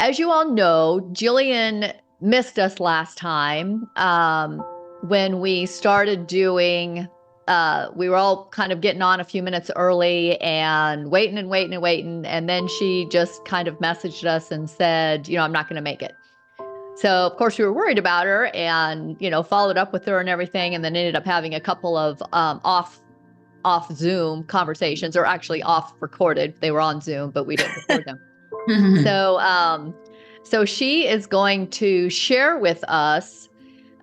As you all know, Jillian missed us last time when we started doing. We were all kind of getting on a few minutes early and waiting and waiting and waiting. And then she just kind of messaged us and said, I'm not going to make it. So, of course, we were worried about her and, followed up with her and everything. And then ended up having a couple of off Zoom conversations, or actually off recorded. They were on Zoom, but we didn't record them. So she is going to share with us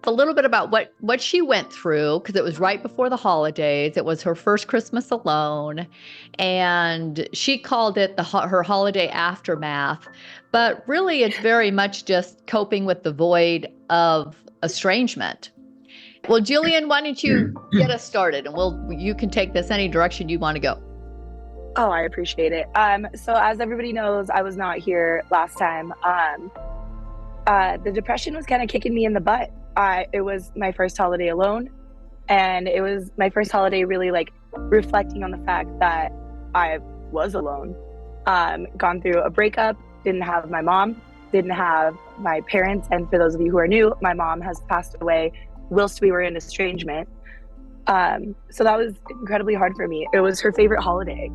a little bit about what she went through, because it was right before the holidays. It was her first Christmas alone, and she called it her holiday aftermath. But really, it's very much just coping with the void of estrangement. Well, Jillian, why don't you get us started, and you can take this any direction you want to go. Oh, I appreciate it. So as everybody knows, I was not here last time. The depression was kind of kicking me in the butt. It was my first holiday alone, and it was my first holiday really like reflecting on the fact that I was alone. Gone through a breakup, didn't have my mom, didn't have my parents, and for those of you who are new, my mom has passed away whilst we were in estrangement. So that was incredibly hard for me. It was her favorite holiday.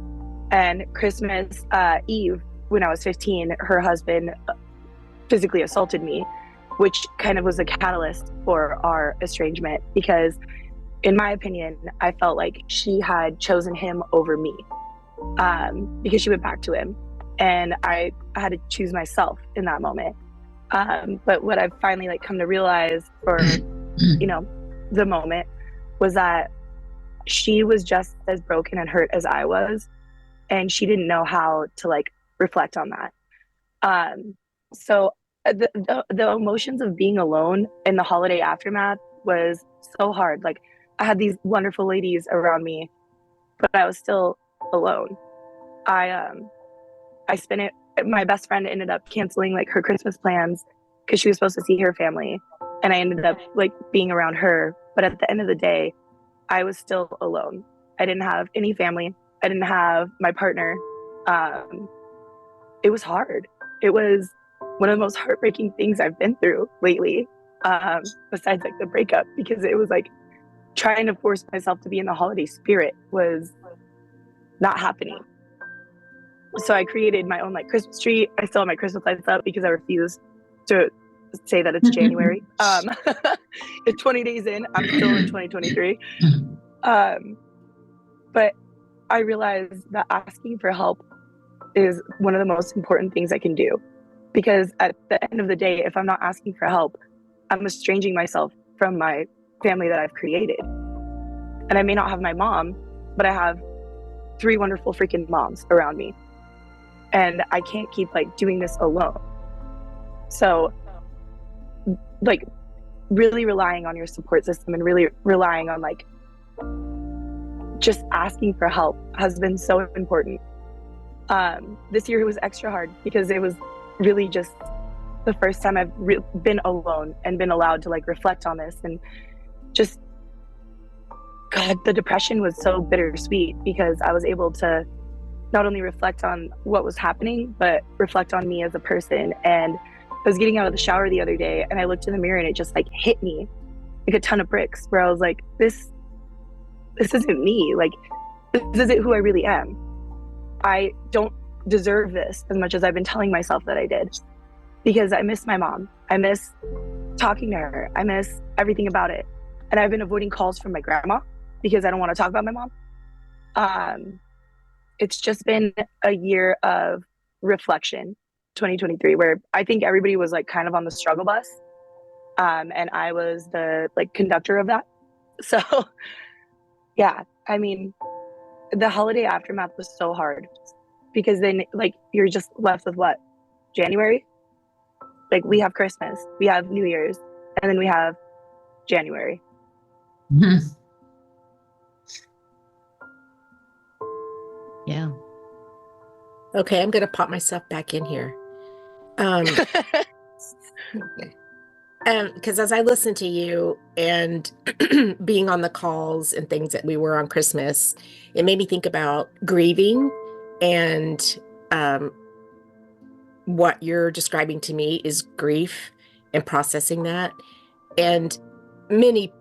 And Christmas Eve, when I was 15, her husband physically assaulted me, which kind of was a catalyst for our estrangement, because in my opinion, I felt like she had chosen him over me, because she went back to him, and I had to choose myself in that moment. But what I've finally come to realize for, the moment was that she was just as broken and hurt as I was. And she didn't know how to reflect on that. So the emotions of being alone in the holiday aftermath was so hard. I had these wonderful ladies around me, but I was still alone. I spent it. My best friend ended up canceling her Christmas plans because she was supposed to see her family, and I ended up being around her. But at the end of the day, I was still alone. I didn't have any family. I didn't have my partner. It was hard. It was one of the most heartbreaking things I've been through lately, besides the breakup, because it was trying to force myself to be in the holiday spirit was not happening. So I created my own Christmas tree. I still have my Christmas lights up because I refuse to say that it's January. It's 20 days in. I'm still in 2023. But I realized that asking for help is one of the most important things I can do, because at the end of the day, if I'm not asking for help, I'm estranging myself from my family that I've created. And I may not have my mom, but I have 3 wonderful freaking moms around me. And I can't keep doing this alone. So really relying on your support system and really relying on just asking for help has been so important. This year it was extra hard because it was really just the first time I've been alone and been allowed to reflect on this. And just, God, the depression was so bittersweet because I was able to not only reflect on what was happening, but reflect on me as a person. And I was getting out of the shower the other day and I looked in the mirror and it just hit me like a ton of bricks, where I was like, this isn't me. This isn't who I really am. I don't deserve this as much as I've been telling myself that I did, because I miss my mom. I miss talking to her. I miss everything about it. And I've been avoiding calls from my grandma because I don't want to talk about my mom. It's just been a year of reflection, 2023, where I think everybody was kind of on the struggle bus. And I was the conductor of that. So yeah, I mean, the holiday aftermath was so hard because then you're just left with what? January? We have Christmas, we have New Year's, and then we have January. Mm-hmm. Yeah. Okay, I'm going to pop myself back in here. Because as I listen to you and being on the calls and things that we were on Christmas, it made me think about grieving and what you're describing to me is grief and processing that. And many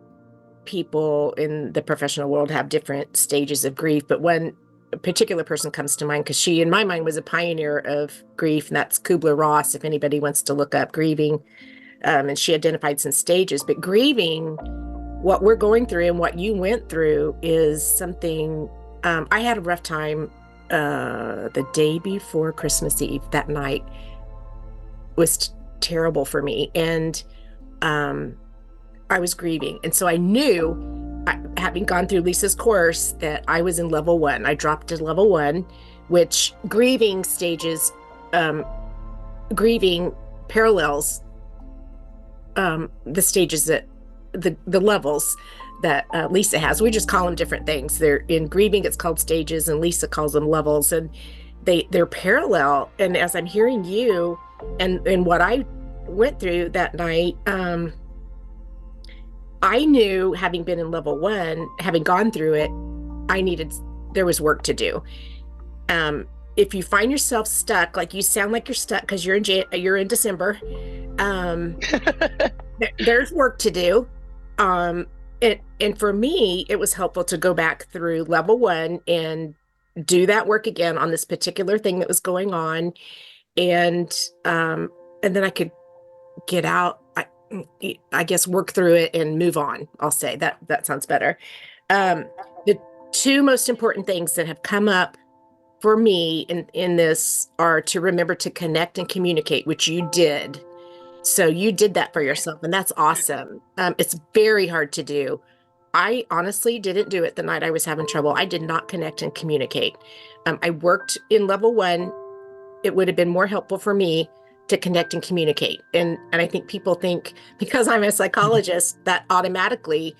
people in the professional world have different stages of grief, but one particular person comes to mind because she, in my mind, was a pioneer of grief, and that's Kubler-Ross, if anybody wants to look up grieving. And she identified some stages, but grieving, what we're going through and what you went through is something. I had a rough time the day before Christmas Eve. That night was terrible for me, and I was grieving. And so I knew, having gone through Lisa's course, that I was in level 1. I dropped to level 1, which grieving stages, grieving parallels the stages that the levels that Lisa has. We just call them different things. They're in grieving, it's called stages, and Lisa calls them levels, and they're parallel. And as I'm hearing you and what I went through that night, I knew, having been in level 1, having gone through it, there was work to do. If you find yourself stuck, like you sound like you're stuck because you're in December, there's work to do. And for me, it was helpful to go back through level 1 and do that work again on this particular thing that was going on. And then I could get out, I guess, work through it and move on. I'll say that sounds better. The two most important things that have come up for me in this are to remember to connect and communicate, which you did. So you did that for yourself, and that's awesome. It's very hard to do. I honestly didn't do it the night I was having trouble. I did not connect and communicate. I worked in level 1. It would have been more helpful for me to connect and communicate. And I think people think, because I'm a psychologist, that automatically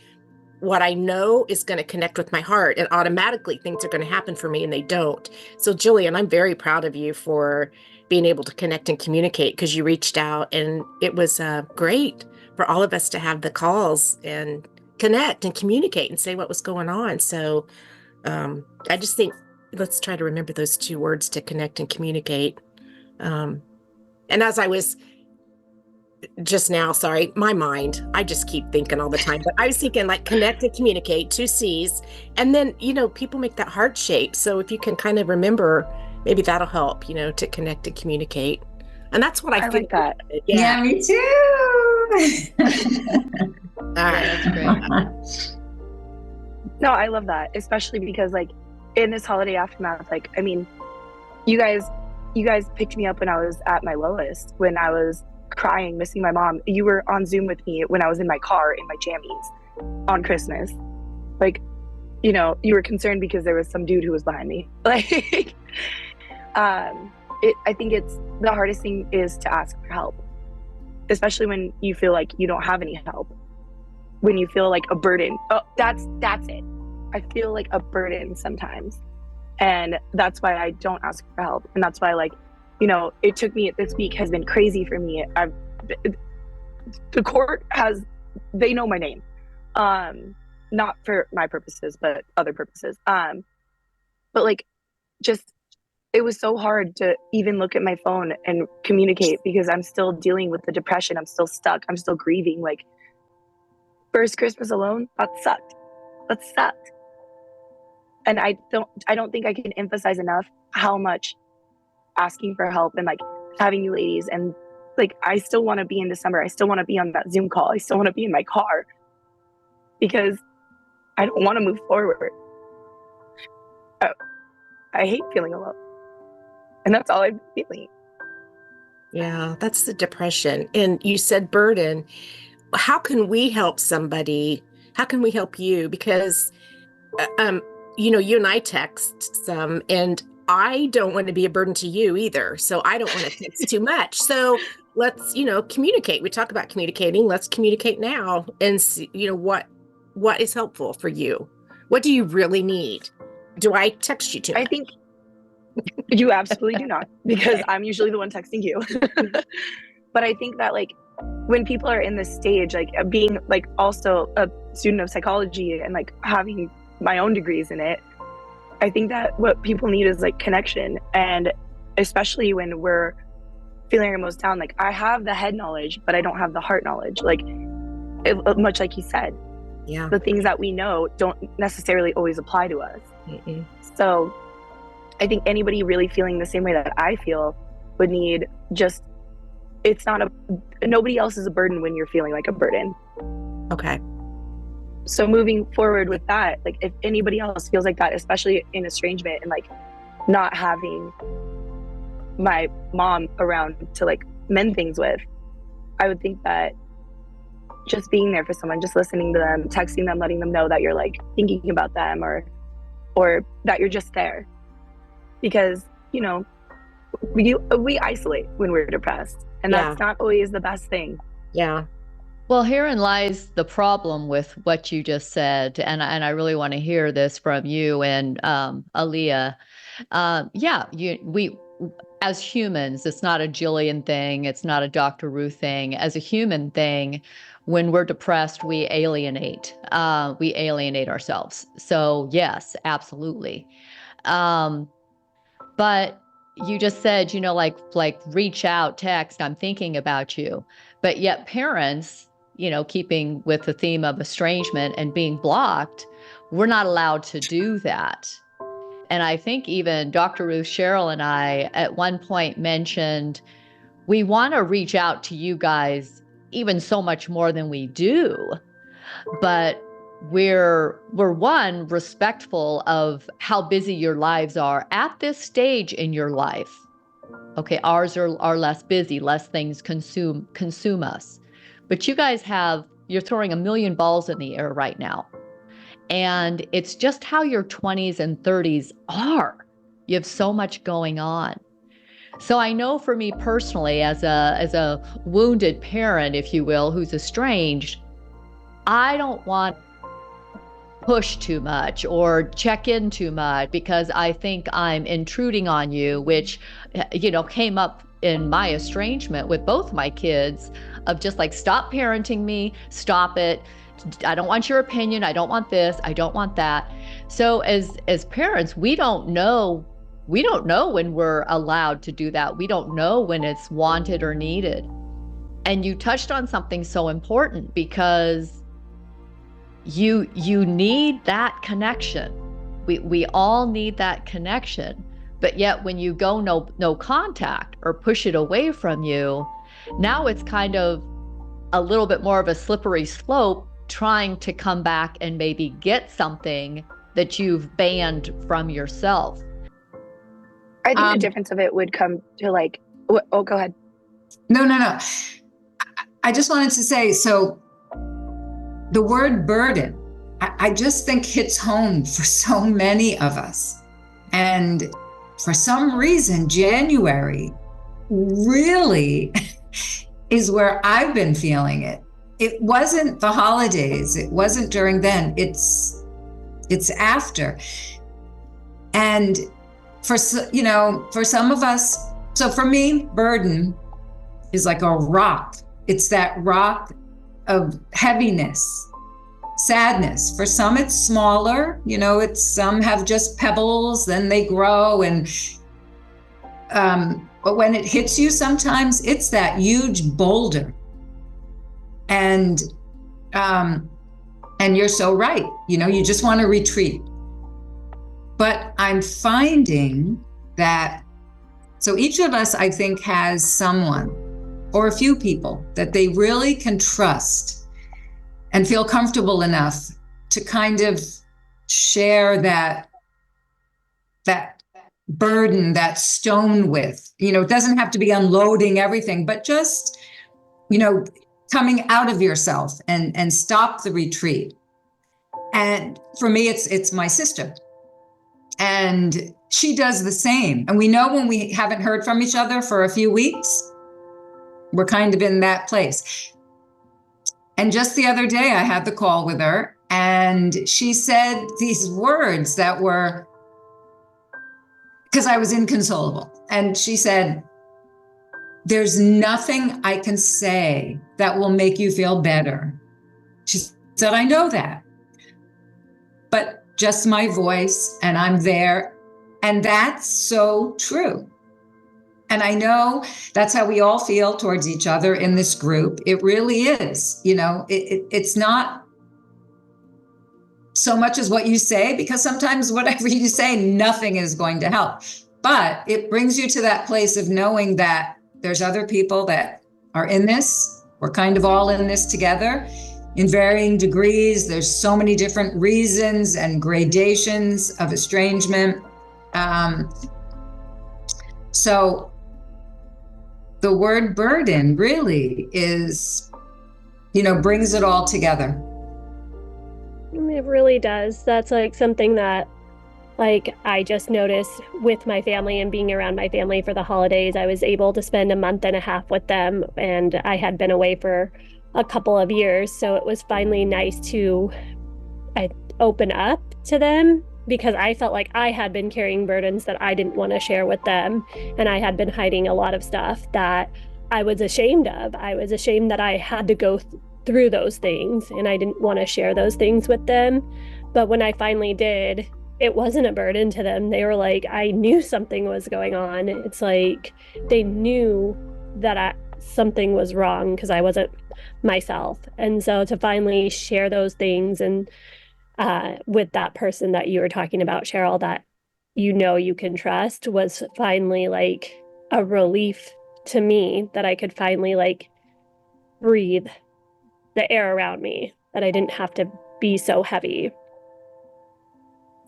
what I know is going to connect with my heart, and automatically things are going to happen for me, and they don't. So Jillian, I'm very proud of you for being able to connect and communicate, because you reached out, and it was great for all of us to have the calls and connect and communicate and say what was going on. So I just think, let's try to remember those 2 words, to connect and communicate. And as I was just now, sorry, my mind, I just keep thinking all the time, but I was thinking like connect and communicate, 2 C's. And then, people make that heart shape. So if you can kind of remember, maybe that'll help, to connect and communicate. And that's what I think. Like that. Yeah, me too. All right. That's great. No, I love that, especially because like in this holiday aftermath, like, I mean, you guys picked me up when I was at my lowest, when I was crying, missing my mom. You were on Zoom with me when I was in my car in my jammies on Christmas. Like, you were concerned because there was some dude who was behind me. Like, I think it's the hardest thing is to ask for help, especially when you feel like you don't have any help. When you feel like a burden. Oh, that's it. I feel like a burden sometimes. And that's why I don't ask for help. And that's why, like, it took me, this week has been crazy for me. The court they know my name. Not for my purposes, but other purposes. But like, just, it was so hard to even look at my phone and communicate, because I'm still dealing with the depression. I'm still stuck. I'm still grieving. Like, first Christmas alone, that sucked. And I don't think I can emphasize enough how much asking for help and like having you ladies, and like, I still want to be in December. I still want to be on that Zoom call. I still want to be in my car, because I don't want to move forward. I hate feeling alone. And that's all I'm feeling. Yeah, that's the depression. And you said burden. How can we help somebody? How can we help you? Because, you and I text some, and I don't want to be a burden to you either. So I don't want to text too much. So let's, communicate. We talk about communicating. Let's communicate now and see, what is helpful for you. What do you really need? Do I text you too much? I think you absolutely do not, because I'm usually the one texting you. But I think that, like, when people are in this stage, like being like also a student of psychology and like having my own degrees in it, I think that what people need is like connection. And especially when we're feeling your most down, like I have the head knowledge, but I don't have the heart knowledge. Like much like you said, Yeah. the things that we know don't necessarily always apply to us. Mm-mm. So I think anybody really feeling the same way that I feel would need just, it's not nobody else is a burden when you're feeling like a burden. Okay. So moving forward with that, like if anybody else feels like that, especially in estrangement and like not having my mom around to like mend things with, I would think that just being there for someone, just listening to them, texting them, letting them know that you're like thinking about them, or that you're just there. Because, you know, we isolate when we're depressed, and that's not always the best thing. Yeah. Well, herein lies the problem with what you just said, and I really want to hear this from you and Aaliyah. We as humans, it's not a Jillian thing, it's not a Dr. Ruth thing. As a human thing, when we're depressed, we alienate ourselves. So yes, absolutely. But you just said, you know, like reach out, text, I'm thinking about you. But yet parents, you know, keeping with the theme of estrangement and being blocked, we're not allowed to do that. And I think even Dr. Ruth, Cheryl, and I at one point mentioned we want to reach out to you guys even so much more than we do. But we're one, respectful of how busy your lives are at this stage in your life. Okay, ours are less busy, less things consume us. But you guys you're throwing a million balls in the air right now. And it's just how your 20s and 30s are. You have so much going on. So I know for me personally, as a wounded parent, if you will, who's estranged, I don't want push too much or check in too much because I think I'm intruding on you, which, you know, came up in my estrangement with both my kids of just like, stop parenting me, stop it. I don't want your opinion. I don't want this. I don't want that. So as parents, we don't know when we're allowed to do that. We don't know when it's wanted or needed. And you touched on something so important because you need that connection. We all need that connection. But yet when you go no contact or push it away from you, now it's kind of a little bit more of a slippery slope trying to come back and maybe get something that you've banned from yourself. I think the difference of it would come to like, oh, go ahead. No. I just wanted to say, so the word burden, I just think hits home for so many of us. And for some reason, January really is where I've been feeling it. It wasn't the holidays. It wasn't during then. It's after. And for some of us, so for me, burden is like a rock. It's that rock of heaviness, sadness. For some, it's smaller. You know, some have just pebbles, then they grow, but when it hits you, sometimes it's that huge boulder. And you're so right. You know, you just want to retreat. But I'm finding that, so each of us, I think, has someone or a few people that they really can trust and feel comfortable enough to kind of share that burden, that stone with. You know, it doesn't have to be unloading everything, but just, you know, coming out of yourself and stop the retreat. And for me, it's my sister. And she does the same. And we know when we haven't heard from each other for a few weeks, we're kind of in that place. And just the other day, I had the call with her, and she said these words that were, because I was inconsolable. And she said, "There's nothing I can say that will make you feel better." She said, "I know that, but just my voice, and I'm there." And that's so true. And I know that's how we all feel towards each other in this group. It really is. It's not so much as what you say, because sometimes whatever you say, nothing is going to help. But it brings you to that place of knowing that there's other people that are in this. We're kind of all in this together in varying degrees. There's so many different reasons and gradations of estrangement. So the word burden really is, brings it all together. It really does. That's like something that I just noticed with my family and being around my family for the holidays. I was able to spend a month and a half with them, and I had been away for a couple of years. So it was finally nice to open up to them, because I felt like I had been carrying burdens that I didn't want to share with them. And I had been hiding a lot of stuff that I was ashamed of. I was ashamed that I had to go through those things, and I didn't want to share those things with them. But when I finally did, it wasn't a burden to them. They were like, I knew something was going on. It's like they knew that something was wrong because I wasn't myself. And so to finally share those things and with that person that you were talking about, Cheryl, that you can trust, was finally like a relief to me, that I could finally like breathe the air around me, that I didn't have to be so heavy.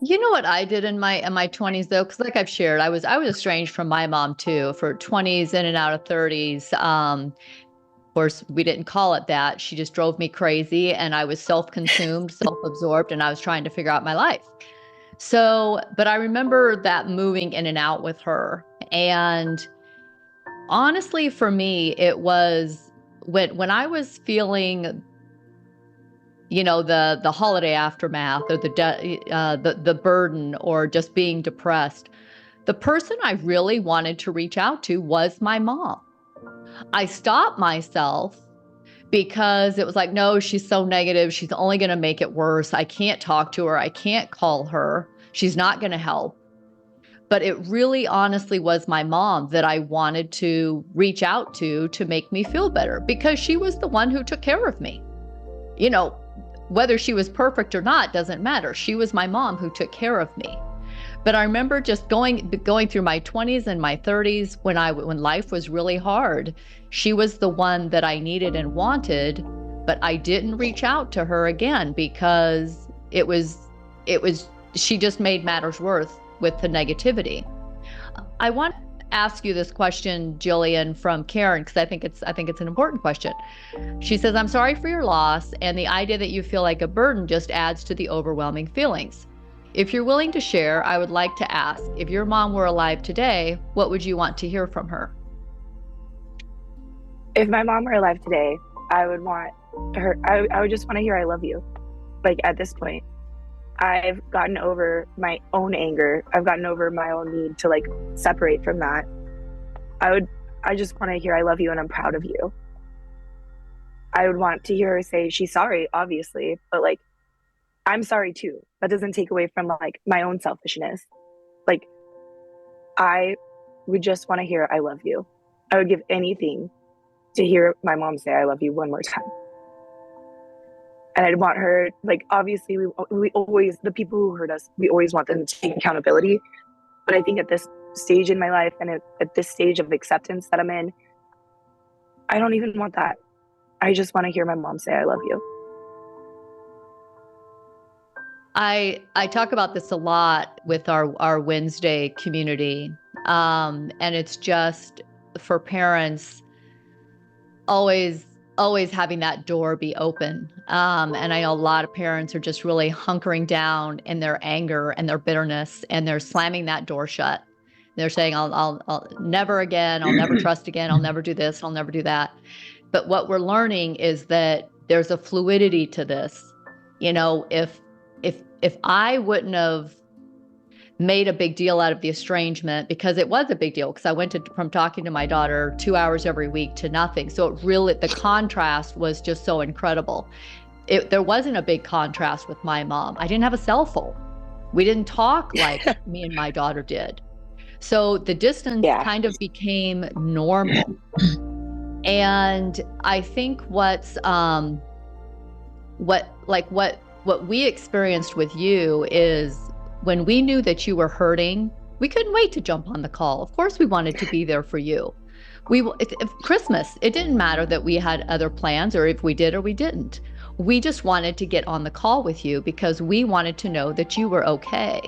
You know what I did in my 20s though, because like I've shared, I was estranged from my mom too for 20s in and out of 30s. Of course, we didn't call it that. She just drove me crazy, and I was self-consumed, self-absorbed, and I was trying to figure out my life. So, but I remember that moving in and out with her. And honestly, for me, it was when I was feeling, the holiday aftermath, or the burden, or just being depressed, the person I really wanted to reach out to was my mom. I stopped myself because it was like, no, she's so negative. She's only going to make it worse. I can't talk to her. I can't call her. She's not going to help. But it really honestly was my mom that I wanted to reach out to make me feel better, because she was the one who took care of me. Whether she was perfect or not doesn't matter. She was my mom who took care of me. But I remember just going through my 20s and my 30s when life was really hard. She was the one that I needed and wanted, but I didn't reach out to her again because she just made matters worse with the negativity. I want to ask you this question, Jillian, from Karen, because I think it's an important question. She says, I'm sorry for your loss, and the idea that you feel like a burden just adds to the overwhelming feelings. If you're willing to share, I would like to ask, if your mom were alive today, what would you want to hear from her? If my mom were alive today, I would want her, I would just want to hear I love you. Like, at this point, I've gotten over my own anger. I've gotten over my own need to like separate from that. I just want to hear I love you and I'm proud of you. I would want to hear her say she's sorry, obviously, but like, I'm sorry too. That doesn't take away from like my own selfishness. Like, I would just want to hear I love you. I would give anything to hear my mom say I love you one more time. And I'd want her, like, obviously we always, the people who hurt us, we always want them to take accountability. But I think at this stage in my life, and at this stage of acceptance that I'm in, I don't even want that. I just want to hear my mom say I love you. I talk about this a lot with our Wednesday community. And it's just for parents always having that door be open. And I know a lot of parents are just really hunkering down in their anger and their bitterness, and they're slamming that door shut. They're saying, I'll never again, I'll never trust again, I'll never do this, I'll never do that. But what we're learning is that there's a fluidity to this. If I wouldn't have made a big deal out of the estrangement, because it was a big deal, because I went from talking to my daughter 2 hours every week to nothing. So it really, the contrast was just so incredible. There wasn't a big contrast with my mom. I didn't have a cell phone. We didn't talk like me and my daughter did. So the distance kind of became normal. And I think what we experienced with you is when we knew that you were hurting, we couldn't wait to jump on the call. Of course, we wanted to be there for you. Christmas, it didn't matter that we had other plans or if we did or we didn't. We just wanted to get on the call with you because we wanted to know that you were okay.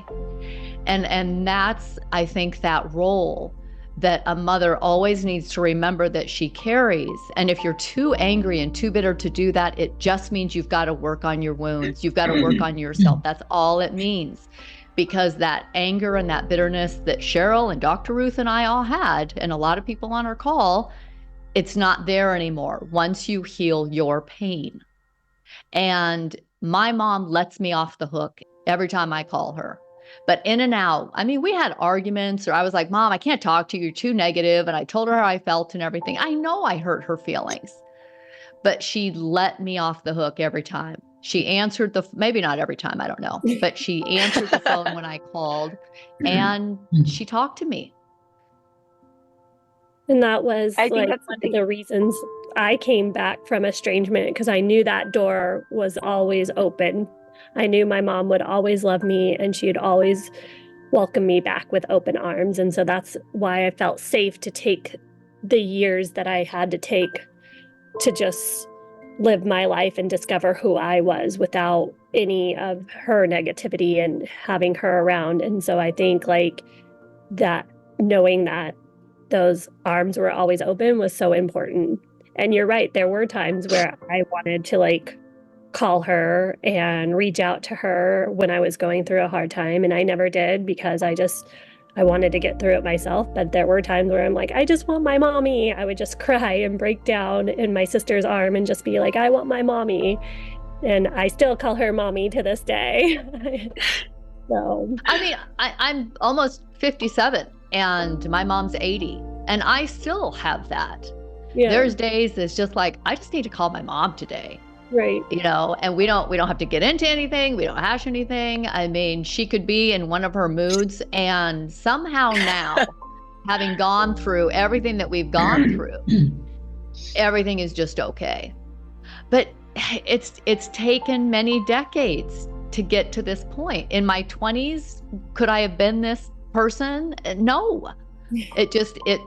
And that's, I think, that role that a mother always needs to remember that she carries. And if you're too angry and too bitter to do that, it just means you've got to work on your wounds. You've got to work on yourself. That's all it means. Because that anger and that bitterness that Cheryl and Dr. Ruth and I all had, and a lot of people on our call, it's not there anymore once you heal your pain. And my mom lets me off the hook every time I call her. But in and out, I mean, we had arguments, or I was like, Mom, I can't talk to you. You're too negative. And I told her how I felt and everything. I know I hurt her feelings, but she let me off the hook every time. She answered maybe not every time, I don't know, but she answered the phone when I called and she talked to me. And that was like one of the reasons I came back from estrangement, because I knew that door was always open. I knew my mom would always love me and she'd always welcome me back with open arms. And so that's why I felt safe to take the years that I had to take to just live my life and discover who I was without any of her negativity and having her around. And so I think like that, knowing that those arms were always open was so important. And you're right, there were times where I wanted to like call her and reach out to her when I was going through a hard time, and I never did because I wanted to get through it myself. But there were times where I'm like, I just want my mommy. I would just cry and break down in my sister's arm and just be like, I want my mommy. And I still call her mommy to this day. So I mean, I'm almost 57 and my mom's 80 and I still have that. Yeah. There's days that's just like, I just need to call my mom today. Right. You know, and we don't have to get into anything. We don't hash anything. I mean, she could be in one of her moods and somehow now, having gone through everything that we've gone through, everything is just okay. But it's taken many decades to get to this point. In my 20s, could I have been this person? No. It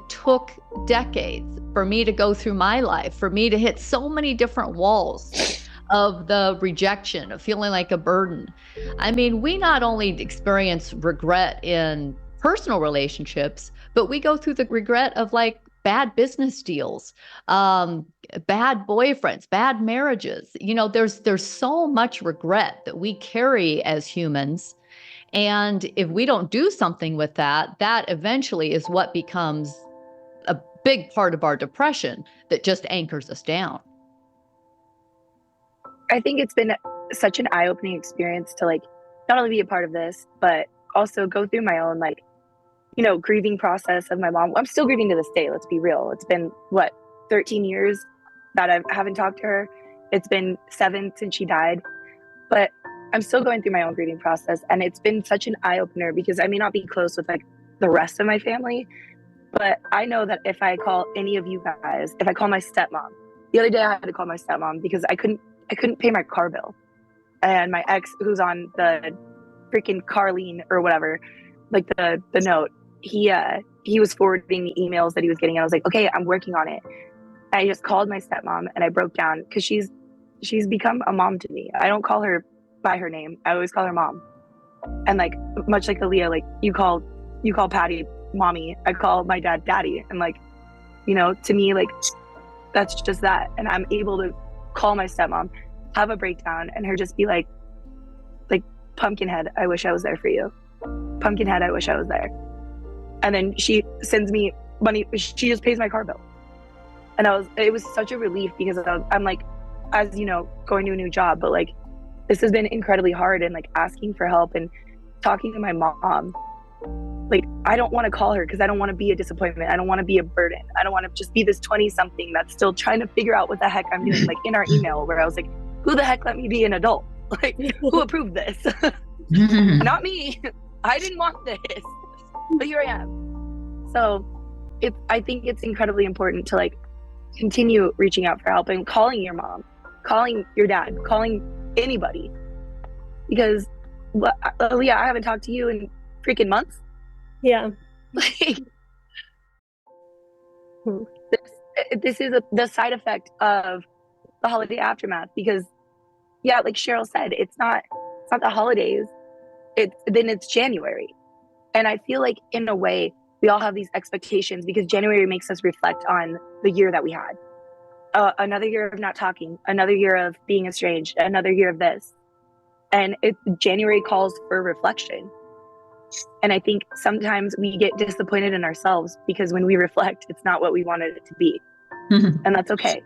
took decades for me to go through my life, for me to hit so many different walls of the rejection, of feeling like a burden. I mean, we not only experience regret in personal relationships, but we go through the regret of like bad business deals, bad boyfriends, bad marriages. You know, there's so much regret that we carry as humans. And if we don't do something with that, that eventually is what becomes a big part of our depression that just anchors us down. I think it's been such an eye-opening experience to like not only be a part of this, but also go through my own like, you know, grieving process of my mom. I'm still grieving to this day. Let's be real. It's been 13 years that I haven't talked to her. It's been 7 since she died, but I'm still going through my own grieving process. And it's been such an eye-opener because I may not be close with like the rest of my family, but I know that if I call any of you guys, if I call my stepmom, the other day I had to call my stepmom because I couldn't pay my car bill. And my ex, who's on the freaking car lien or whatever, like the note, he was forwarding the emails that he was getting. And I was like, okay, I'm working on it. I just called my stepmom and I broke down because she's become a mom to me. I don't call her by her name. I always call her mom. And like, much like Aaliyah, like you call Patty mommy, I call my dad daddy. And like, you know, to me, like, that's just that. And I'm able to call my stepmom, have a breakdown, and her just be like Pumpkinhead, I wish I was there for you. Pumpkinhead, I wish I was there. And then she sends me money. She just pays my car bill. And it was such a relief because I'm like, as you know, going to a new job, but like, this has been incredibly hard, and like asking for help and talking to my mom. Like, I don't want to call her because I don't want to be a disappointment. I don't want to be a burden. I don't want to just be this 20-something that's still trying to figure out what the heck I'm doing. Like in our email where I was like, who the heck let me be an adult? Like, who approved this? Not me. I didn't want this. But here I am. So I think it's incredibly important to like continue reaching out for help and calling your mom, calling your dad, calling anybody. Because Leah, I haven't talked to you in freaking months. Yeah. Like, this is the side effect of the holiday aftermath, because yeah, like Cheryl said, it's not the holidays, it's January. And I feel like in a way we all have these expectations because January makes us reflect on the year that we had. Another year of not talking, another year of being estranged, another year of this. And January calls for reflection. And I think sometimes we get disappointed in ourselves because when we reflect, it's not what we wanted it to be. And that's okay.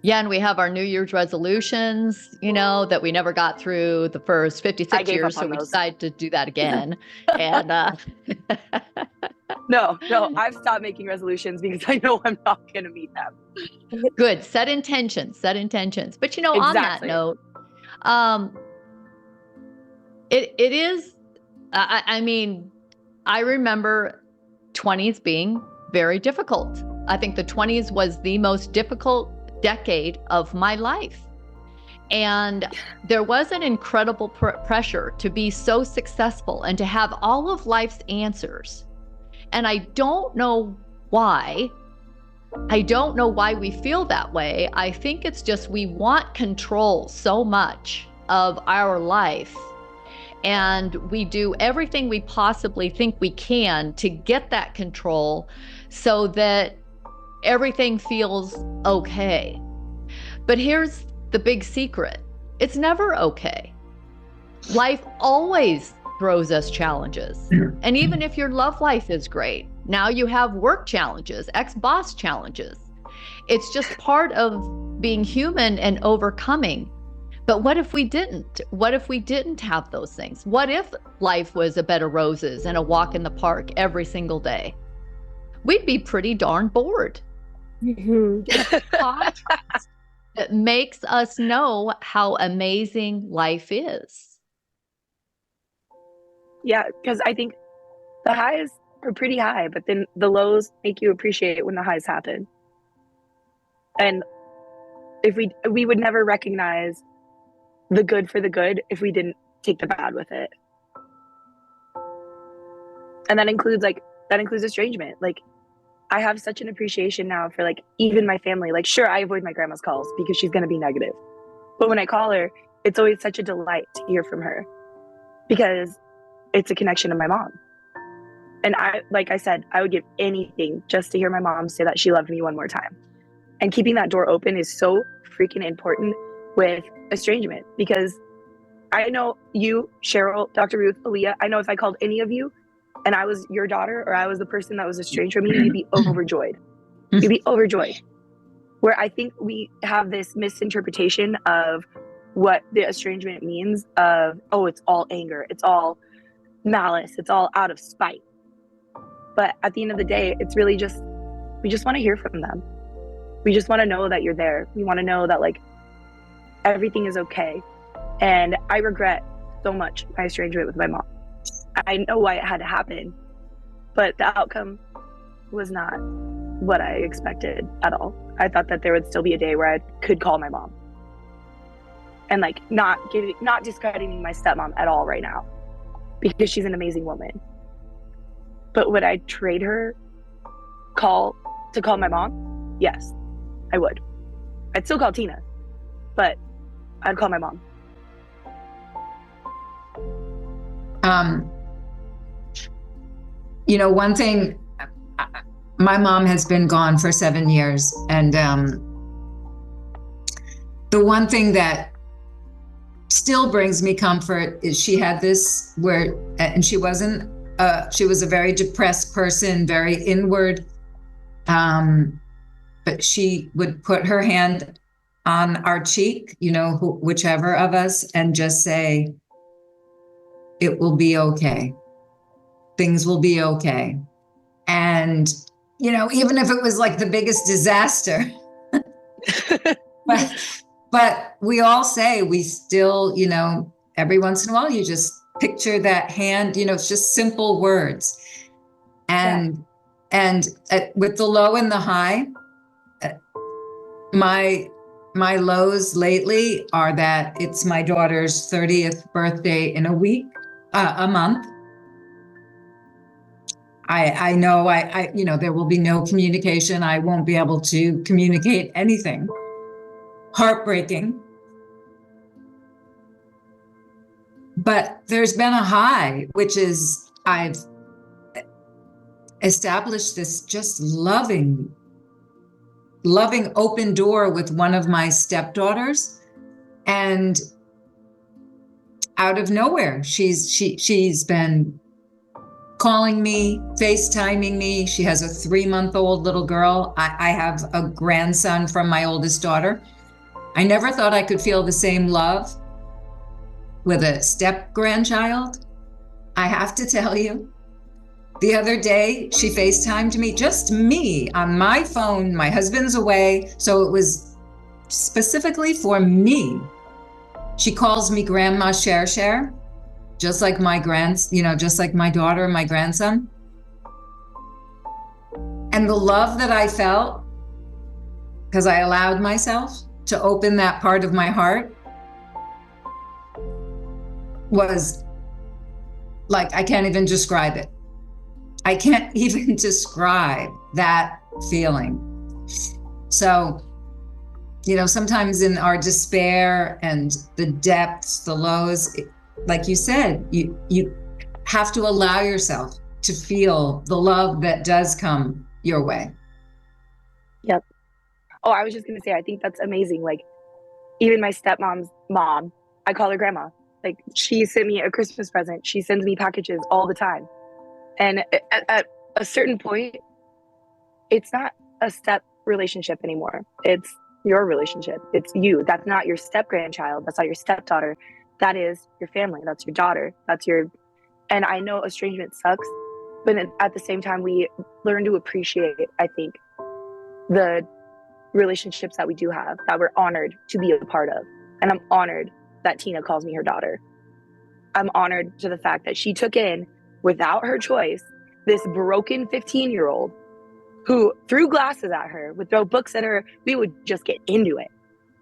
Yeah, and we have our New Year's resolutions, you know, that we never got through the first 56 years, so we decided to do that again. And No, I've stopped making resolutions because I know I'm not going to meet them. Good. Set intentions. But you know, Exactly. on that note, it is. I mean, I remember 20s being very difficult. I think the 20s was the most difficult decade of my life. And there was an incredible pressure to be so successful and to have all of life's answers. And I don't know why. I don't know why we feel that way. I think it's just we want control so much of our life. And we do everything we possibly think we can to get that control so that everything feels okay. But here's the big secret. It's never okay. Life always throws us challenges. And even if your love life is great, now you have work challenges, ex-boss challenges. It's just part of being human and overcoming. But what if we didn't? What if we didn't have those things? What if life was a bed of roses and a walk in the park every single day? We'd be pretty darn bored. Contrast that makes us know how amazing life is. Yeah, because I think the highs are pretty high, but then the lows make you appreciate when the highs happen. And if we would never recognize the good for the good if we didn't take the bad with it. And that includes estrangement. Like, I have such an appreciation now for like even my family. Like, sure, I avoid my grandma's calls because she's going to be negative. But when I call her, it's always such a delight to hear from her because it's a connection to my mom. And like I said, I would give anything just to hear my mom say that she loved me one more time. And keeping that door open is so freaking important with estrangement, because I know you, Cheryl, Dr. Ruth, Aaliyah, I know if I called any of you and I was your daughter or I was the person that was estranged from you, you'd be overjoyed. You'd be overjoyed. Where I think we have this misinterpretation of what the estrangement means of, oh, it's all anger, it's all malice, it's all out of spite. But at the end of the day, it's really just, we just want to hear from them. We just want to know that you're there. We want to know that like everything is okay. And I regret so much my estrangement with my mom. I know why it had to happen, but the outcome was not what I expected at all. I thought that there would still be a day where I could call my mom and like not discrediting my stepmom at all right now, because she's an amazing woman. But would I trade her call to call my mom? Yes, I would. I'd still call Tina, but I'd call my mom. You know, one thing, my mom has been gone for 7 years. And the one thing that still brings me comfort is she had this and she was a very depressed person, very inward. But she would put her hand on our cheek, you know, whichever of us, and just say, it will be okay. Things will be okay. And, you know, even if it was like the biggest disaster, but we all say we still, you know, every once in a while, you just picture that hand, it's just simple words. And with the low and the high, my lows lately are that it's my daughter's 30th birthday in a month. I know there will be no communication. I won't be able to communicate anything. Heartbreaking. But there's been a high, which is I've established this just loving open door with one of my stepdaughters. And out of nowhere, she's been calling me, FaceTiming me. She has a 3-month-old little girl. I have a grandson from my oldest daughter. I never thought I could feel the same love with a step grandchild. I have to tell you, the other day she FaceTimed me, just me on my phone. My husband's away, so it was specifically for me. She calls me Grandma Cher, just like just like my daughter and my grandson. And the love that I felt, because I allowed myself to open that part of my heart, was like, I can't even describe it. I can't even describe that feeling. So, sometimes in our despair and the depths, the lows, like you said, you have to allow yourself to feel the love that does come your way. Yep. Oh, I was just going to say, I think that's amazing. Like, even my stepmom's mom, I call her grandma. Like, she sent me a Christmas present. She sends me packages all the time. And at a certain point, it's not a step relationship anymore. It's your relationship. It's you. That's not your step grandchild. That's not your stepdaughter. That is your family. That's your daughter. And I know estrangement sucks, but at the same time, we learn to appreciate, I think, the relationships that we do have, that we're honored to be a part of. And I'm honored that Tina calls me her daughter. I'm honored to the fact that she took in, without her choice, this broken 15-year-old who threw glasses at her, would throw books at her. We would just get into it.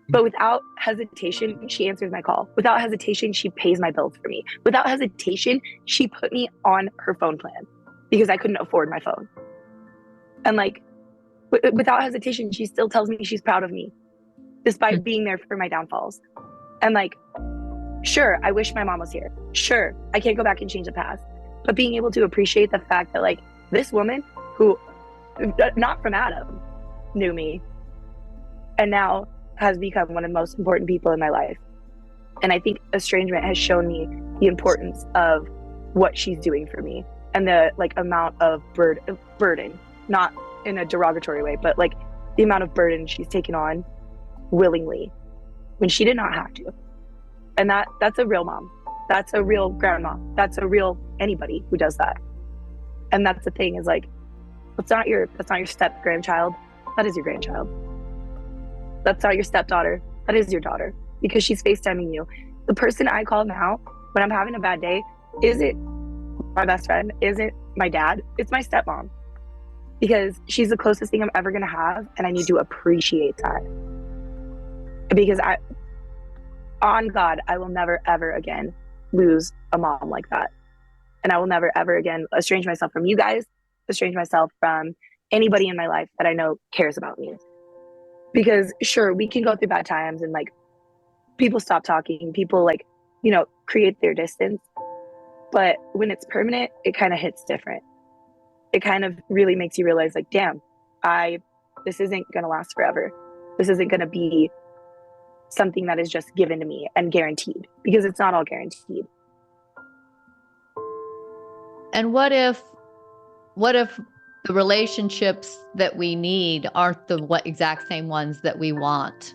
But without hesitation, she answers my call. Without hesitation, she pays my bills for me. Without hesitation, she put me on her phone plan because I couldn't afford my phone. And like, without hesitation, she still tells me she's proud of me, despite being there for my downfalls. And like, sure, I wish my mom was here. Sure, I can't go back and change the past. But being able to appreciate the fact that like this woman who, not from Adam, knew me and now has become one of the most important people in my life. And I think estrangement has shown me the importance of what she's doing for me and the like amount of burden, not in a derogatory way, but like the amount of burden she's taken on willingly when she did not have to. And that's a real mom. That's a real grandma. That's a real anybody who does that. And that's the thing, is like, that's not your step grandchild. That is your grandchild. That's not your stepdaughter. That is your daughter, because she's FaceTiming you. The person I call now when I'm having a bad day isn't my best friend, isn't my dad. It's my stepmom, because she's the closest thing I'm ever going to have. And I need to appreciate that, because on God, I will never, ever again lose a mom like that. And I will never, ever again estrange myself from you guys, estrange myself from anybody in my life that I know cares about me. Because sure, we can go through bad times and like people stop talking, people like, create their distance. But when it's permanent, it kind of hits different. It kind of really makes you realize like, damn, this isn't going to last forever. This isn't going to be something that is just given to me and guaranteed, because it's not all guaranteed. And what if the relationships that we need aren't the exact same ones that we want?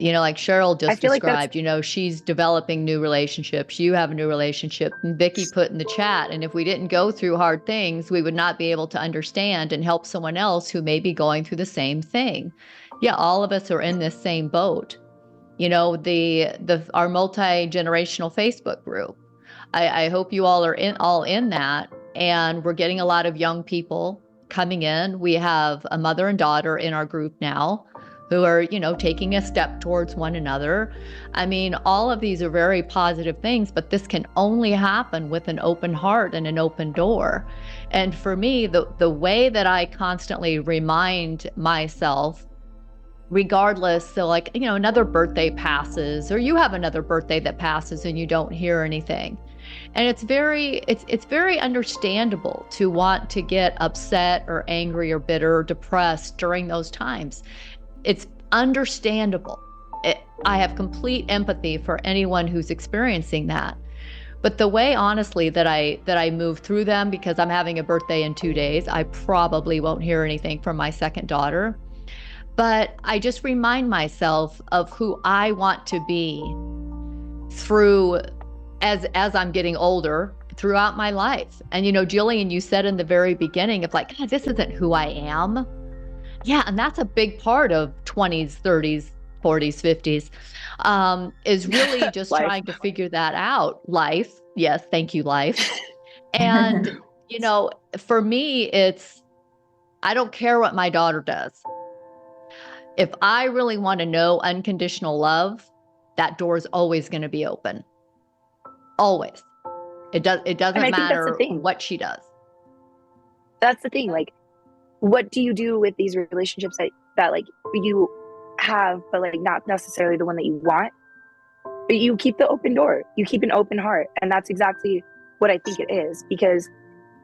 Like Cheryl just described, she's developing new relationships. You have a new relationship. And Vicki put in the chat, and if we didn't go through hard things, we would not be able to understand and help someone else who may be going through the same thing. Yeah, all of us are in this same boat. You know, our multi-generational Facebook group. I hope you all are in that. And we're getting a lot of young people coming in. We have a mother and daughter in our group now who are, you know, taking a step towards one another. I mean, all of these are very positive things, but this can only happen with an open heart and an open door. And for me, the way that I constantly remind myself, regardless, so like, you know, another birthday passes, or you have another birthday that passes and you don't hear anything. And it's very understandable to want to get upset or angry or bitter or depressed during those times. It's understandable. I have complete empathy for anyone who's experiencing that. But the way, honestly, that I move through them, because I'm having a birthday in 2 days, I probably won't hear anything from my second daughter. But I just remind myself of who I want to be through, as I'm getting older, throughout my life. And, you know, Jillian, you said in the very beginning of like, God, this isn't who I am. Yeah, and that's a big part of 20s, 30s, 40s, 50s, is really just trying to figure that out. Life. Yes, thank you, life. And, you know, for me, I don't care what my daughter does. If I really want to know unconditional love, that door is always going to be open. Always. It doesn't matter what she does. That's the thing. Like, what do you do with these relationships that like you have, but like not necessarily the one that you want? But you keep the open door. You keep an open heart. And that's exactly what I think it is, because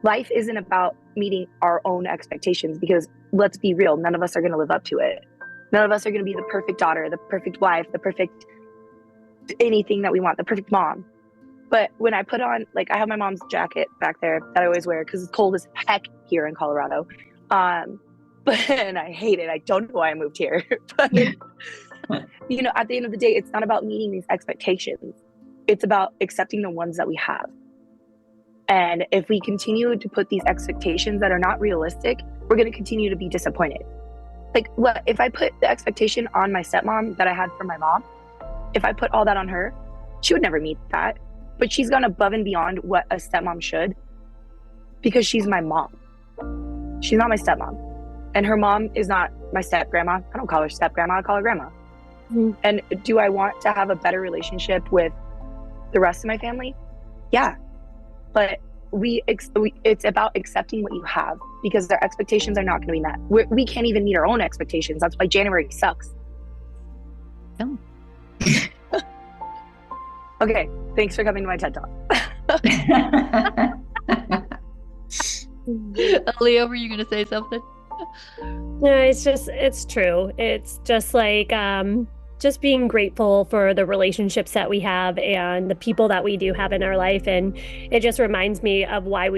life isn't about meeting our own expectations, because let's be real, none of us are going to live up to it. None of us are going to be the perfect daughter, the perfect wife, the perfect anything that we want, the perfect mom. But when I put on, like, I have my mom's jacket back there that I always wear because it's cold as heck here in Colorado. And I hate it. I don't know why I moved here. But, you know, at the end of the day, it's not about meeting these expectations. It's about accepting the ones that we have. And if we continue to put these expectations that are not realistic, we're going to continue to be disappointed. Like, what if I put the expectation on my stepmom that I had from my mom? If I put all that on her, she would never meet that. But she's gone above and beyond what a stepmom should, because she's my mom. She's not my stepmom. And her mom is not my step-grandma. I don't call her step-grandma, I call her grandma. Mm-hmm. And do I want to have a better relationship with the rest of my family? Yeah. But it's about accepting what you have, because their expectations are not going to be met. We can't even meet our own expectations. That's why January sucks. Oh. Okay, thanks for coming to my TED Talk. Leah, were you going to say something? No, it's true. It's just like, just being grateful for the relationships that we have and the people that we do have in our life. And it just reminds me of why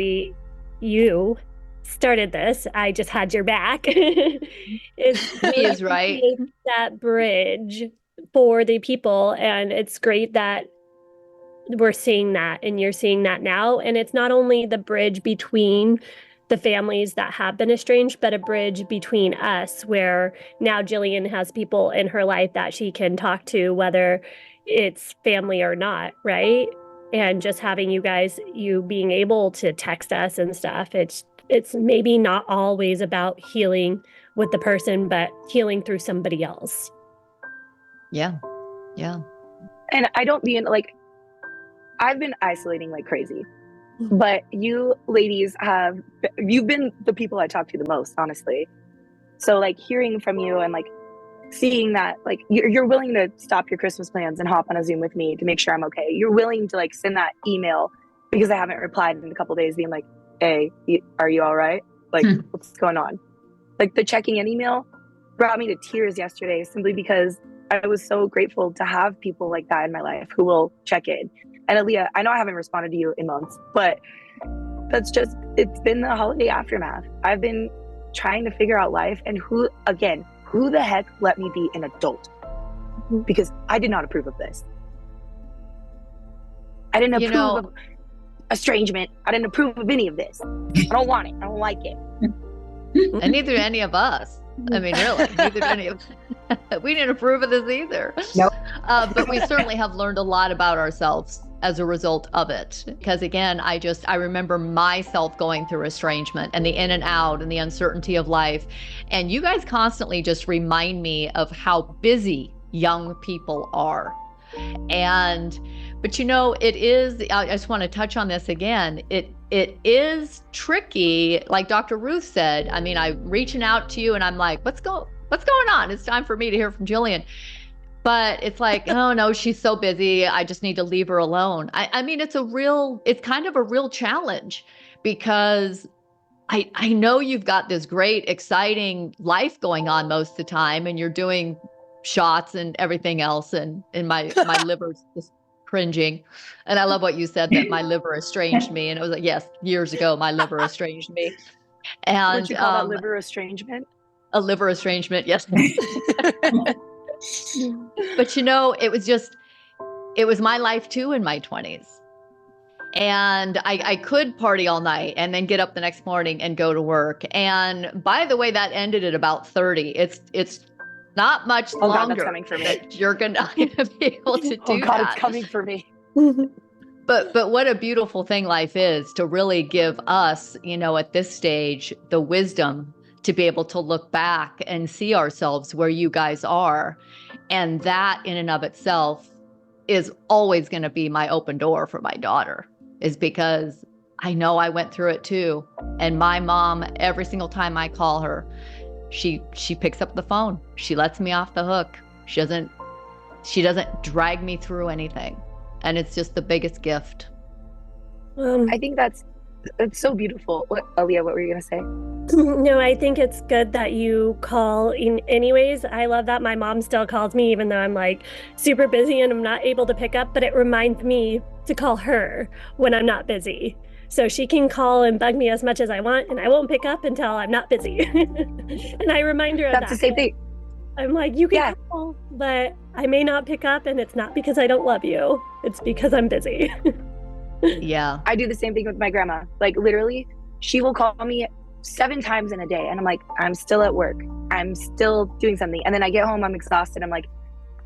you started this. I just had your back. is right. That bridge for the people. And it's great that we're seeing that and you're seeing that now. And it's not only the bridge between the families that have been estranged, but a bridge between us, where now Jillian has people in her life that she can talk to, whether it's family or not, right? And just having you being able to text us and stuff, it's maybe not always about healing with the person, but healing through somebody else. Yeah. And I don't mean, like, I've been isolating like crazy. But you ladies you've been the people I talk to the most, honestly. So like hearing from you and like seeing that like you're willing to stop your Christmas plans and hop on a Zoom with me to make sure I'm okay. You're willing to like send that email because I haven't replied in a couple of days, being like, hey, are you all right? Like, what's going on? Like the checking in email brought me to tears yesterday, simply because I was so grateful to have people like that in my life who will check in. And Aaliyah, I know I haven't responded to you in months, but it's been the holiday aftermath. I've been trying to figure out life, and who the heck let me be an adult? Because I did not approve of this. I didn't approve of estrangement. I didn't approve of any of this. I don't want it. I don't like it. And neither do any of us. I mean, really, neither did any of we didn't approve of this either. Nope. But we certainly have learned a lot about ourselves as a result of it. Because again, I remember myself going through estrangement and the in and out and the uncertainty of life. And you guys constantly just remind me of how busy young people are. But it is, I just want to touch on this again. It is tricky, like Dr. Ruth said. I mean, I'm reaching out to you and I'm like, what's going on? It's time for me to hear from Jillian. But it's like, oh no, she's so busy. I just need to leave her alone. I mean, it's kind of a real challenge, because I know you've got this great, exciting life going on most of the time, and you're doing shots and everything else. And my liver's just cringing. And I love what you said, that my liver estranged me. And it was like, yes, years ago, my liver estranged me. And would you call that liver estrangement? A liver estrangement, yes. But it was my life too in my 20s. And I could party all night and then get up the next morning and go to work. And by the way, that ended at about 30. It's not much longer. God, that's coming for me. That you're gonna be able to do Oh God, that. it's coming for me. But what a beautiful thing life is, to really give us, at this stage, the wisdom to be able to look back and see ourselves where you guys are. And that in and of itself is always going to be my open door for my daughter, is because I know I went through it too. And my mom, every single time I call her, she picks up the phone. She lets me off the hook. She doesn't drag me through anything. And it's just the biggest gift. I think that's so beautiful. Aaliyah, what were you going to say? No, I think it's good that you call in anyways. I love that my mom still calls me, even though I'm like super busy and I'm not able to pick up, but it reminds me to call her when I'm not busy. So she can call and bug me as much as I want, and I won't pick up until I'm not busy. And I remind her of that. That's the same thing. I'm like, you can call, but I may not pick up, and it's not because I don't love you. It's because I'm busy. Yeah. I do the same thing with my grandma. Like literally, she will call me 7 times in a day, and I'm like, I'm still at work. I'm still doing something. And then I get home, I'm exhausted. I'm like,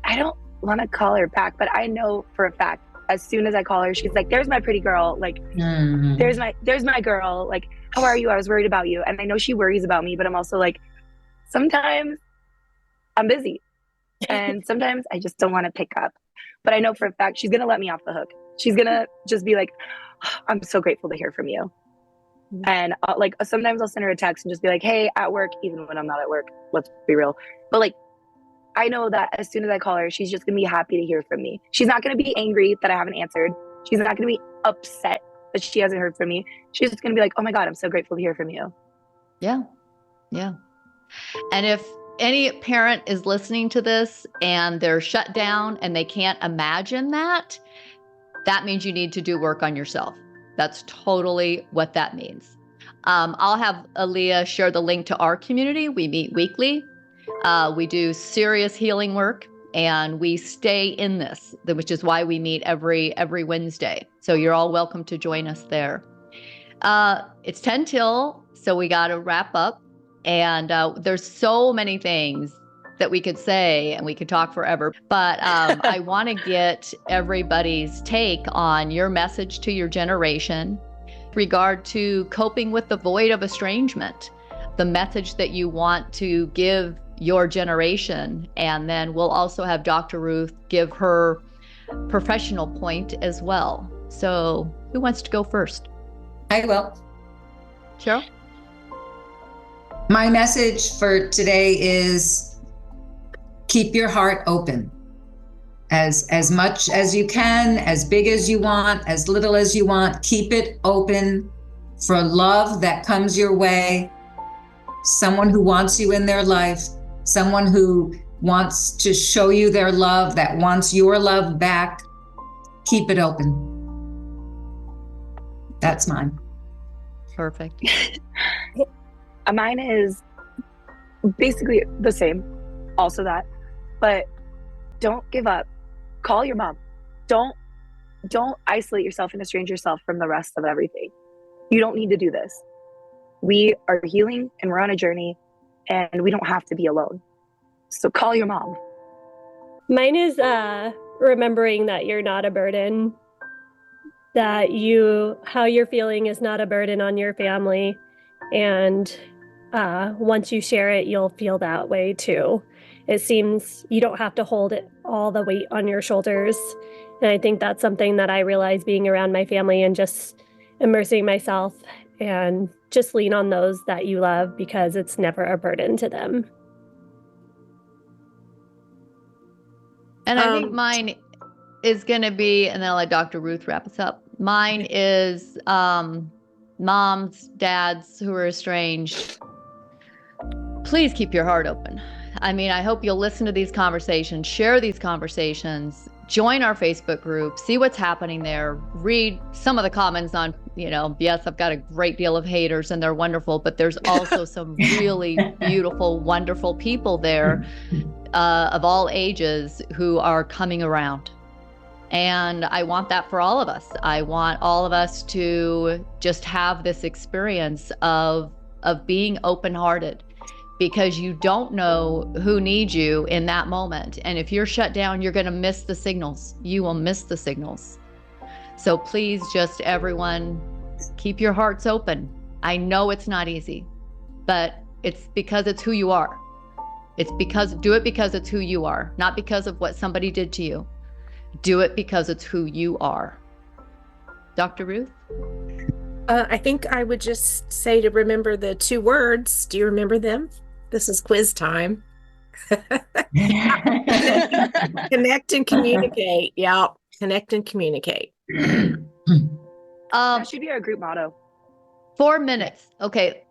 I don't want to call her back, but I know for a fact, as soon as I call her, she's like, there's my pretty girl. Like, there's my girl. Like, how are you? I was worried about you. And I know she worries about me, but I'm also like, sometimes I'm busy and sometimes I just don't want to pick up. But I know for a fact she's going to let me off the hook. She's going to just be like, I'm so grateful to hear from you. And sometimes I'll send her a text and just be like, hey, at work, even when I'm not at work, let's be real. But like, I know that as soon as I call her, she's just going to be happy to hear from me. She's not going to be angry that I haven't answered. She's not going to be upset that she hasn't heard from me. She's just going to be like, oh my God, I'm so grateful to hear from you. Yeah. Yeah. And if any parent is listening to this and they're shut down and they can't imagine that means you need to do work on yourself. That's totally what that means. I'll have Aaliyah share the link to our community. We meet weekly. We do serious healing work, and we stay in this, which is why we meet every Wednesday. So you're all welcome to join us there. It's 10 till, so we got to wrap up. And there's so many things that we could say, and we could talk forever. But I want to get everybody's take on your message to your generation with regard to coping with the void of estrangement, the message that you want to give your generation. And then we'll also have Dr. Ruth give her professional point as well. So who wants to go first? I will. Cheryl? My message for today is keep your heart open. As much as you can, as big as you want, as little as you want, keep it open for love that comes your way. Someone who wants you in their life, someone who wants to show you their love, that wants your love back. Keep it open. That's mine. Perfect. Mine is basically the same, also that, but don't give up. Call your mom. Don't isolate yourself and estrange yourself from the rest of everything. You don't need to do this. We are healing and we're on a journey, and we don't have to be alone. So call your mom. Mine is remembering that you're not a burden, that how you're feeling is not a burden on your family. And once you share it, you'll feel that way too. It seems you don't have to hold it all the weight on your shoulders. And I think that's something that I realized being around my family and just immersing myself, and just lean on those that you love because it's never a burden to them. And I think mine is going to be, and then I'll let Dr. Ruth wrap us up. Mine is moms, dads who are estranged. Please keep your heart open. I mean, I hope you'll listen to these conversations, share these conversations, join our Facebook group, see what's happening there, read some of the comments on, yes, I've got a great deal of haters and they're wonderful, but there's also some really beautiful, wonderful people there of all ages who are coming around. And I want that for all of us. I want all of us to just have this experience of being open-hearted, because you don't know who needs you in that moment. And if you're shut down, you're going to miss the signals. You will miss the signals. So please, just everyone, keep your hearts open. I know it's not easy, but it's because it's who you are. Do it because it's who you are, not because of what somebody did to you. Do it because it's who you are. Dr. Ruth? I think I would just say to remember the 2 words. Do you remember them? This is quiz time. Connect and communicate. Yeah, connect and communicate. That should be our group motto. 4 minutes. Okay.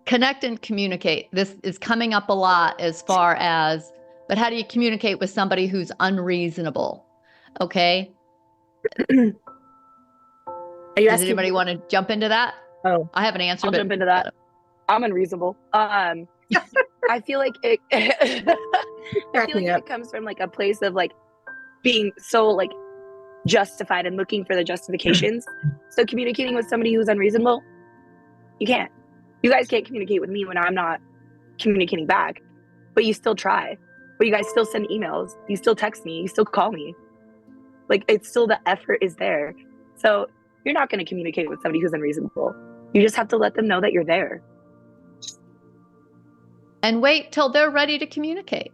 Connect and communicate. This is coming up a lot as far as, but how do you communicate with somebody who's unreasonable? Okay. Does anybody want to jump into that? Oh, I have an answer. I'll jump into that. I'm unreasonable. I feel like it it comes from like a place of like being so like justified and looking for the justifications. So communicating with somebody who's unreasonable, you can't. You guys can't communicate with me when I'm not communicating back, but you still try. But you guys still send emails. You still text me. You still call me. Like, it's still, the effort is there. So you're not going to communicate with somebody who's unreasonable. You just have to let them know that you're there. And wait till they're ready to communicate.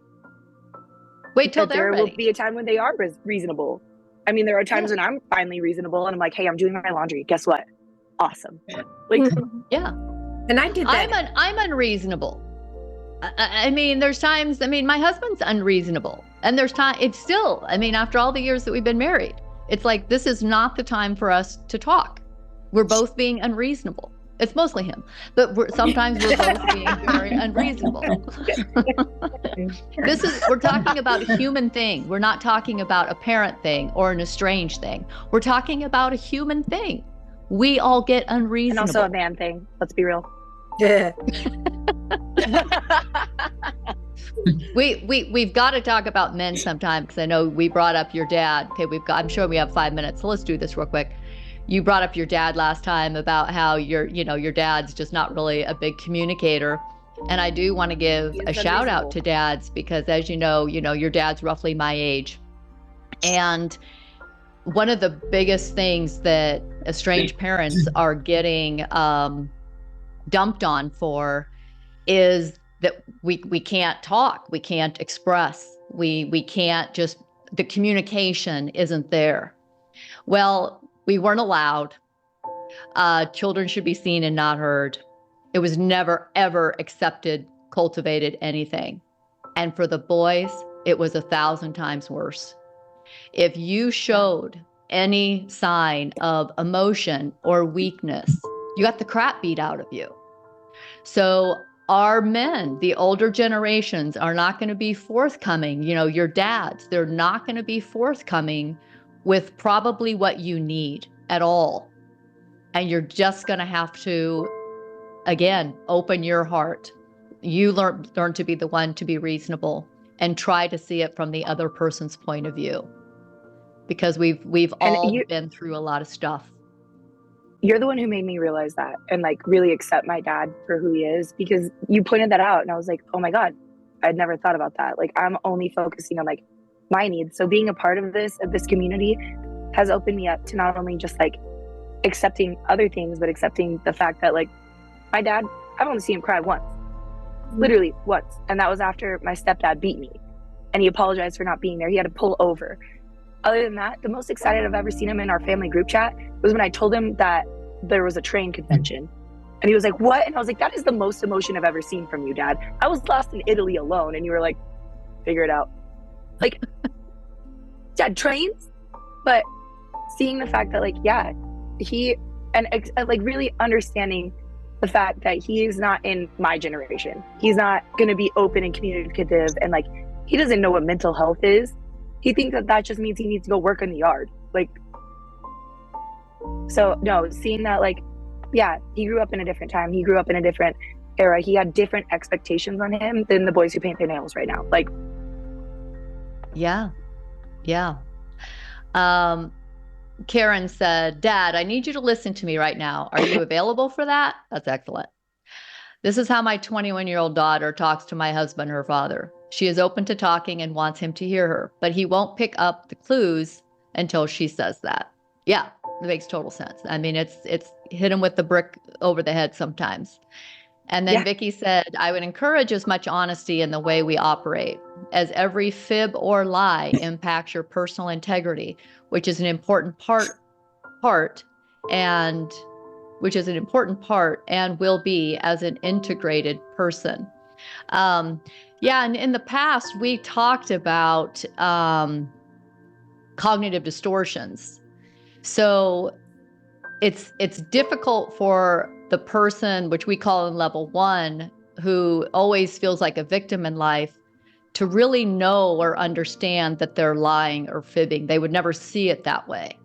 Wait till they're ready. There will be a time when they are reasonable. I mean, there are times when I'm finally reasonable and I'm like, hey, I'm doing my laundry. Guess what? Awesome. Like, yeah. And I did that. I'm unreasonable. I mean, there's times, my husband's unreasonable. And there's time, it's still, after all the years that we've been married, it's like, this is not the time for us to talk. We're both being unreasonable. It's mostly him, but sometimes we're both being very unreasonable. We're talking about a human thing. We're not talking about a parent thing or an estranged thing. We're talking about a human thing. We all get unreasonable. And also a man thing. Let's be real. Yeah. We've got to talk about men sometime, because I know we brought up your dad. Okay, I'm sure we have 5 minutes, so let's do this real quick. You brought up your dad last time about how your dad's just not really a big communicator. And I do want to give a shout out to dads, because as you know, your dad's roughly my age. And one of the biggest things that estranged parents are getting dumped on for is that we can't talk, we can't express, we can't just, the communication isn't there. Well, we weren't allowed. Children should be seen and not heard. It was never, ever accepted, cultivated, anything. And for the boys, it was 1,000 times worse. If you showed any sign of emotion or weakness, you got the crap beat out of you. So our men, the older generations, are not going to be forthcoming. Your dads, they're not going to be forthcoming with probably what you need at all. And you're just going to have to, again, open your heart. You learn to be the one to be reasonable and try to see it from the other person's point of view. Because we've all been through a lot of stuff. you're the one who made me realize that and like really accept my dad for who he is, because you pointed that out and I was like, oh my God, I'd never thought about that. Like I'm only focusing on like my needs. So being a part of this community has opened me up to not only just like accepting other things, but accepting the fact that like my dad, I've only seen him cry once, literally once. And that was after my stepdad beat me and he apologized for not being there. He had to pull over. Other than that, the most excited I've ever seen him in our family group chat was when I told him that there was a train convention. And he was like, what? And I was like, that is the most emotion I've ever seen from you, Dad. I was lost in Italy alone. And you were like, figure it out. Like, Dad, trains? But seeing the fact that like, yeah, he, and like really understanding the fact that he is not in my generation. He's not going to be open and communicative. And like, he doesn't know what mental health is. He thinks that that just means he needs to go work in the yard. Like, so no, seeing that like, yeah, he grew up in a different time. He grew up in a different era. He had different expectations on him than the boys who paint their nails right now. Like, yeah. Karen said, Dad, I need you to listen to me right now. Are you available for that? That's excellent. This is how my 21-year-old daughter talks to my husband, her father. She is open to talking and wants him to hear her, but he won't pick up the clues until she says that. Yeah, it makes total sense. I mean, it's hit him with the brick over the head sometimes. And then Vicky said, I would encourage as much honesty in the way we operate, as every fib or lie impacts your personal integrity, which is an important part and will be as an integrated person. And in the past, we talked about cognitive distortions. So it's difficult for the person, which we call in level 1, who always feels like a victim in life, to really know or understand that they're lying or fibbing. They would never see it that way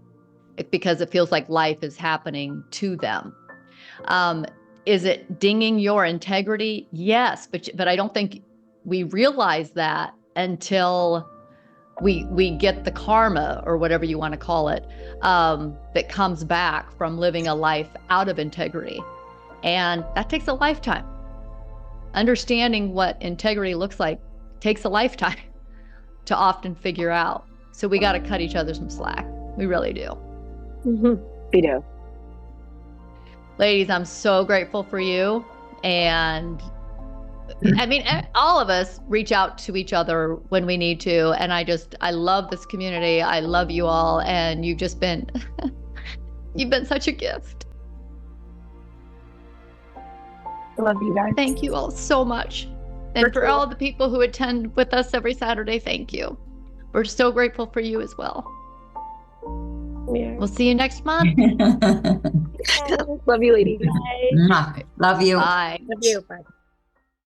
because it feels like life is happening to them. Is it dinging your integrity? Yes, but I don't think we realize that until we get the karma, or whatever you want to call it, that comes back from living a life out of integrity. And that takes a lifetime. Understanding what integrity looks like takes a lifetime to often figure out. So we got to cut each other some slack. We really do. Mm-hmm. We do. Ladies, I'm so grateful for you. And I mean, all of us reach out to each other when we need to. And I love this community. I love you all. And you've just been, you've been such a gift. I love you guys. Thank you all so much. And for all of the people who attend with us every Saturday, thank you. We're so grateful for you as well. Yeah. We'll see you next month. Love you, ladies. Bye. Love you. Bye. Love you. Bye.